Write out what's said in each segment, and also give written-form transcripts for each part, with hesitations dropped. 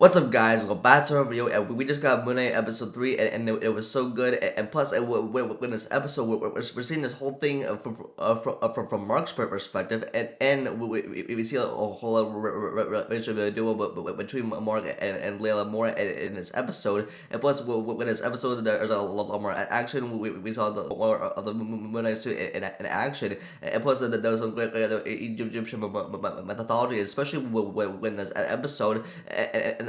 What's up, guys? Welcome back to our video, and we just got Moon Knight episode 3, and it was so good. And plus, with this episode, we're seeing this whole thing from Marc's perspective, and we see a whole lot of relationship duo between Marc and Layla more in this episode. And plus, with this episode, there's a lot more action. We saw the more of the Moon Knight suit in action, and plus, there was some great Egyptian methodology, especially when this episode.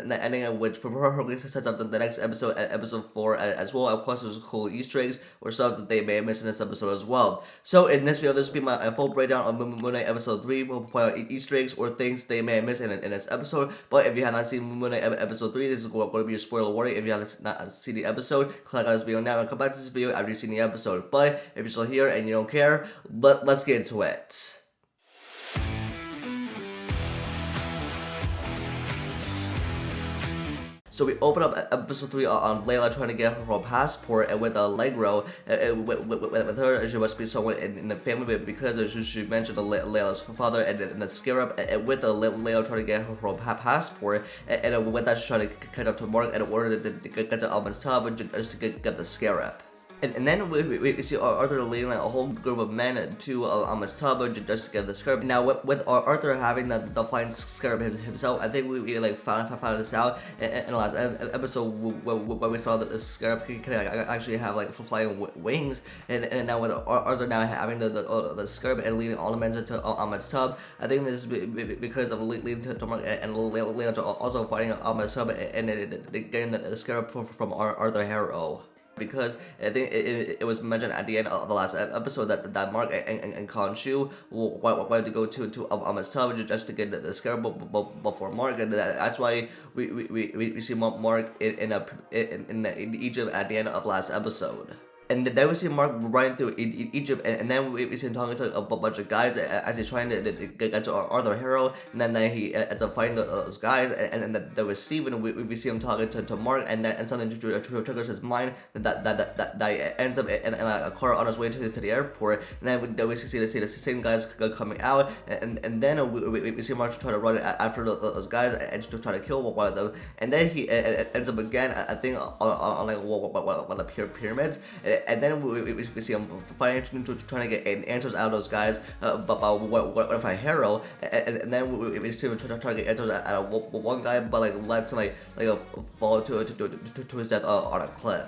And the ending of which probably sets up the next episode, episode 4 as well. Of course, there's cool Easter eggs or stuff that they may have missed in this episode as well. So in this video, this will be my full breakdown of Moon Knight episode 3. We'll point out Easter eggs or things they may have missed in this episode. But if you have not seen Moon Knight episode 3, this is going to be a spoiler warning. If you haven't not seen the episode, click on this video now and come back to this video after you've seen the episode. But if you're still here and you don't care, let's get into it. So we open up episode 3 on Layla trying to get her passport, and with Allegro, with her, she must be someone in the family because she mentioned Layla's father and the Scarab, and with Layla trying to get her passport, and with that she's trying to catch up to Marc in order to get to Almond's tub just to get the Scarab. And then we see Arthur leading like a whole group of men to Almond's tub just to get the Scarab. Now with Arthur having the flying Scarab himself, I think we like found this out in the last episode where we saw that the Scarab can actually have like flying wings. And now with Arthur now having the Scarab and leading all the men to Almond's tub, I think this is because of leading to Marc and Layla also fighting Almond's tub and getting the Scarab from Arthur Harrow. Because I think it was mentioned at the end of the last episode that Marc and Khonshu wanted to go to Almond's tub just to get the Scarab before Marc, and that's why we see Marc in Egypt at the end of last episode. And then we see Marc running through Egypt, and then we see him talking to a bunch of guys as he's trying to get to Arthur Harrow, and then he ends up fighting those guys, and then there was Steven, we see him talking to Marc, and something triggers his mind that ends up in a car on his way to the airport, and then we see the same guys coming out, and then we see Marc try to run after those guys and to try to kill one of them, and then he ends up again, I think, on like one of the pyramids. And then we see him fighting, trying to get answers out of those guys about what if I Harrow, and then we see him trying to get answers out of one guy, but like lets him like fall to his death on a cliff.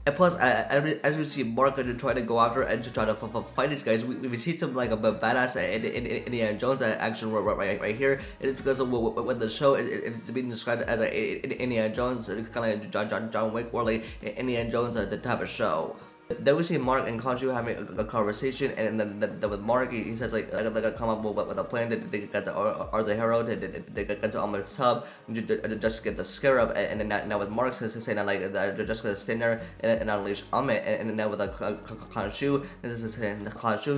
And plus, as we see Marc trying to go after and to try to fight these guys, we see some like a badass in Indiana Jones action right here. It is because of what the show is being described as Indiana Jones, kind of like John Wick or like Indiana Jones, the type of show. Then we see Marc and Khonshu having a conversation, and then with Marc, he says like they're gonna come up with a plan to get to Arthur Harrow, to get to Almond's tub, just get the Scarab, and then now with Marc saying that like they're just gonna stand there and unleash Ahmed, and then with Khonshu,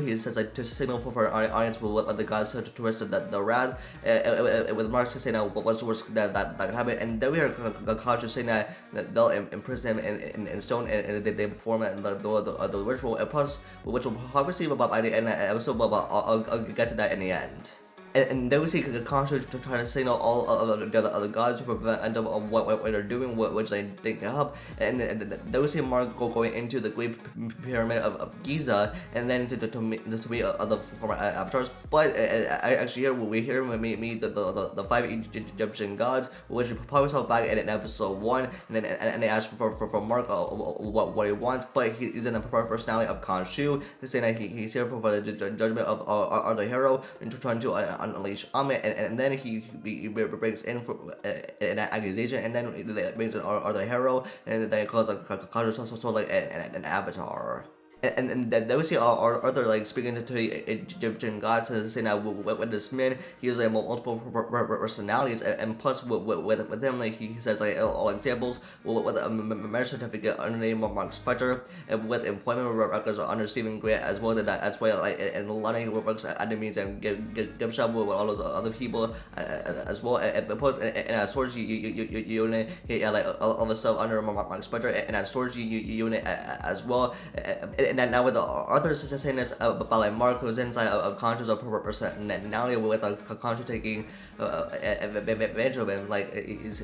he says like to signal for our audience with the gods to rest the wrath, with Marc saying that what's the worst that happened, and then we hear Khonshu saying that they'll imprison him in stone, and they perform it the ritual, and plus, which we'll probably see about by the end of the episode, but I'll get to that in the end. And then we see Khonshu to try to signal all of the other gods to prevent them of what they're doing, which they think they help. And then we see Marc going into the Great Pyramid of Giza, and then to meet other former avatars. But actually here we hear him meet the 5 Egyptian gods, which we probably saw back in episode 1. And they ask for Marc what he wants, but he's in the personality of Khonshu, saying that he's here for the judgment of Arthur Harrow and trying to unleash Ahmed, and then he brings in for an accusation, and then he brings in Arthur Harrow, and then he calls Khonshu like an avatar. And then we see Arthur like speaking to the Egyptian gods, saying that with this man, he has like multiple personalities, and plus with him, like he says like all examples with a marriage certificate under the name of Marc Spector, and with employment records under Stephen Grant as well. That's why like and a lot of works at the means and gift shop with all those other people as well. And plus in storage unit, he had like all the stuff under Marc Spector, and at storage unit as well. And then now with the Arthur saying this about like Mark who's inside of conscious of personality with Khonshu taking advantage of him, like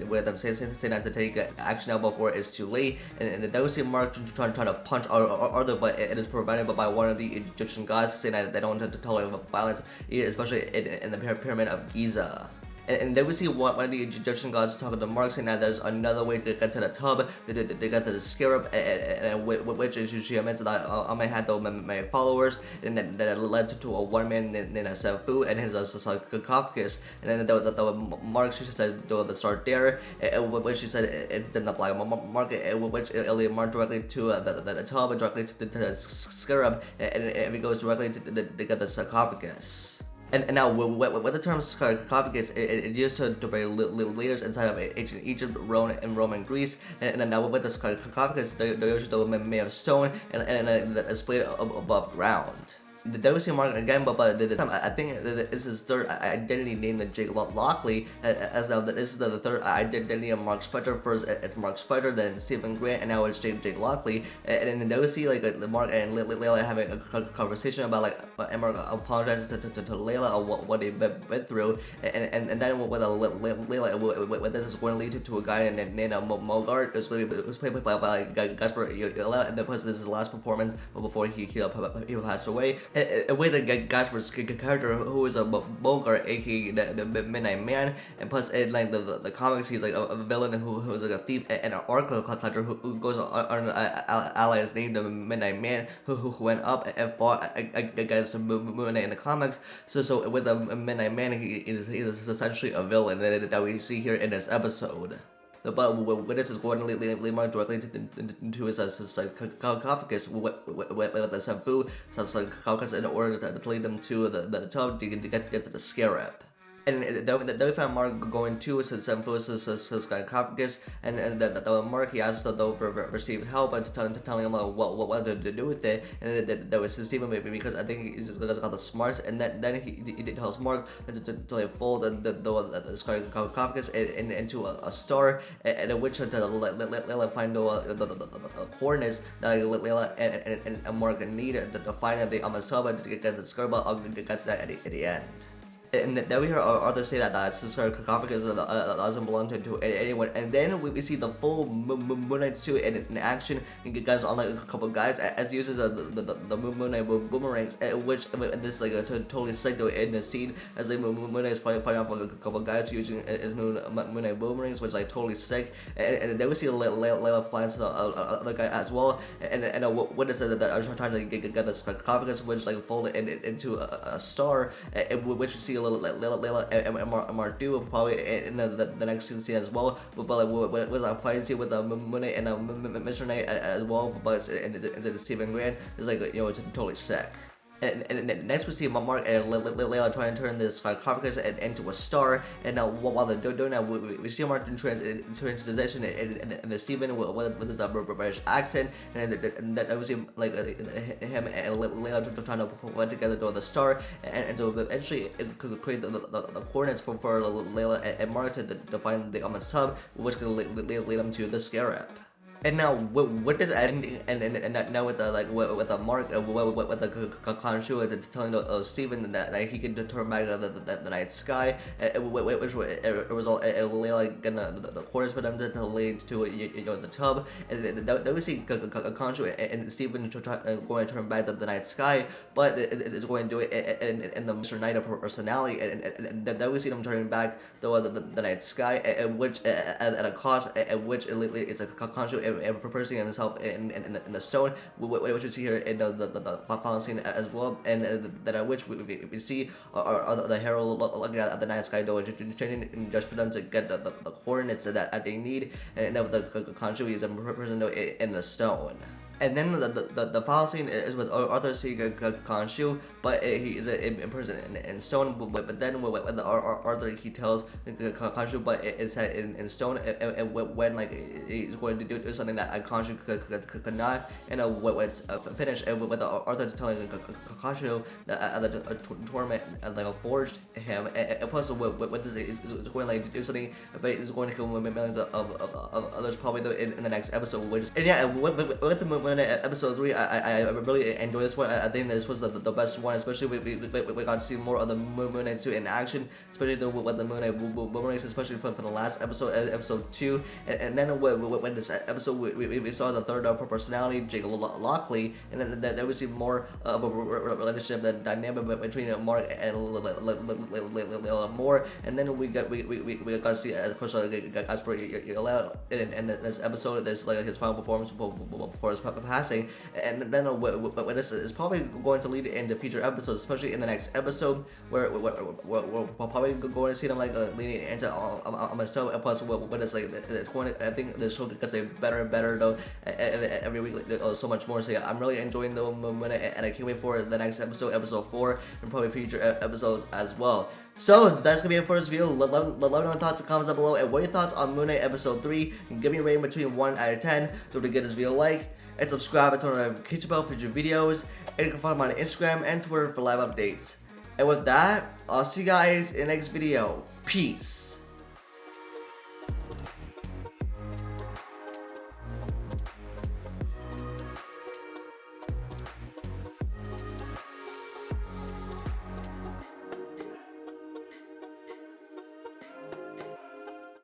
with them saying that to take action now before it's too late, and then we see Mark trying to punch Arthur, but it is prevented by one of the Egyptian gods saying that they don't want to tolerate violence, especially in the pyramid of Giza. And then we see one of the Egyptian gods talking to Mark saying that there's another way to get to the tub, to get to the scarab, and which she admits that I might have my followers, and that led to a one man named Sefu and his sarcophagus. And then the Mark, she said the start there, which she said it didn't apply Mark, which it marked directly to the tub, directly to the scarab, and it goes directly to get the sarcophagus. And now, with the term sarcophagus, it's used to bury leaders inside of ancient Egypt, Rome, and Roman Greece. And now, with the sarcophagus, they're usually made of stone and displayed above ground. Then we see Mark again, but this time I think this is his third identity named Jake Lockley, as now this is the third identity of Marc Spector. First it's Marc Spector, then Stephen Grant, and now it's Jake Lockley. And then we see like Mark and Layla having a conversation about like Mark apologizes to Layla of what they've been through, and then with Layla, this is going to lead to a guy named Mogart, who's played by Gasper, and of course this is his last performance before he passed away. And with the Gasper's character, who is a Bogart, aka the Midnight Man, and plus in like the comics, he's like a villain who is like a thief and an arc collector who goes under allies named the Midnight Man, who went up and fought against Moon Knight in the comics. So with the Midnight Man, he's essentially a villain that we see here in this episode. But when this is going to lead Mark directly into his sarcophagus with the Sefu sarcophagus in order to lead them to the tub to get to the scarab. And then we found Mark going to his sarcophagus, and the Mark he asked though for Steve's help and telling him what to do with it, and that was Steven because I think he's just got the smarts, and then he tells Mark to fold the sarcophagus into a star, and which to Layla find the coordinates that Layla and Mark need to find the tub to get the scarab. Get to that at the end. And then we hear Arthur say that the sarcophagus doesn't belong to anyone, and then we see the full Moon Knight suit in action. You guys on like a couple of guys as he uses the Moon Knight boomerangs, which this is like a totally sick though in the scene as like Moon Knight is fighting off like a couple of guys using his Moon Knight boomerangs, which is like totally sick. And then we see Layla finds the other guy as well, and what is it that are trying to get the sarcophagus, which like folded into a star, which we see Layla and Mark do probably in the next scene as well, but like with a fight scene with Moon Knight and Mr. Knight as well, but it's the Stephen Grant is like it's totally sick. And next we see Mark and Layla trying to turn this sarcophagus into a star, and now while they're doing that, we see Mark in transition and Stephen with his British accent, and then we see like him and Layla trying to put together the star, and so eventually it could create the coordinates for Layla and Mark to find the tub, which could lead them to the scarab. And now with this ending, and now with the with the Mark with the Khonshu telling Stephen that he can turn back the night sky, which result in Layla getting the quarters for them to lead to the tub, and then we see Khonshu and Stephen going to turn back the night sky, but it's going to do it in the Mr. Knight personality, and then we see them turning back the night sky, which at a cost, which it's a Khonshu and proposing himself in the stone, which we see here in the final scene as well, and that which we see are the herald looking at the night sky door, training just for them to get the coordinates that they need, and then the Khonshu is represented in the stone. And then the final scene is with Arthur seeing Khonshu, but he is in person in stone. But then when Arthur he tells Khonshu, but it's set in stone. And when like he's going to do something that Khonshu could not, and when it's finished, and with Arthur telling Khonshu that the torment like forged him, and plus what this is going like to do something, but he's going to kill millions of others probably in the next episode. Which and yeah, with the Moon Knight episode 3. I really enjoyed this one. I think this was the best one, especially we got to see more of the Moon Knight 2 in action, especially with the Moon Knight boomerangs, especially from the last episode, episode 2. And then when this episode we saw the third personality, Jake Lockley, and then we see more of a relationship, the dynamic between Mark and more. And then we got to see, of course, as per in this episode, this like his final performance before his passing. And then when this is probably going to lead into future episodes, especially in the next episode, where we're probably going to see them like leading into myself. And plus, when it's like it's going to, I think the show gets better and better though every week, so much more. So yeah, I'm really enjoying the moment, and I can't wait for the next episode, episode 4, and probably future episodes as well. So that's gonna be it for this video. Let me know your thoughts in the comments down below, and what are your thoughts on Moon Knight episode 3. And give me a rating between 1 out of 10. Don't forget to give this video a like and subscribe and turn on the notification bell for future videos. And you can follow me on Instagram and Twitter for live updates. And with that, I'll see you guys in the next video. Peace.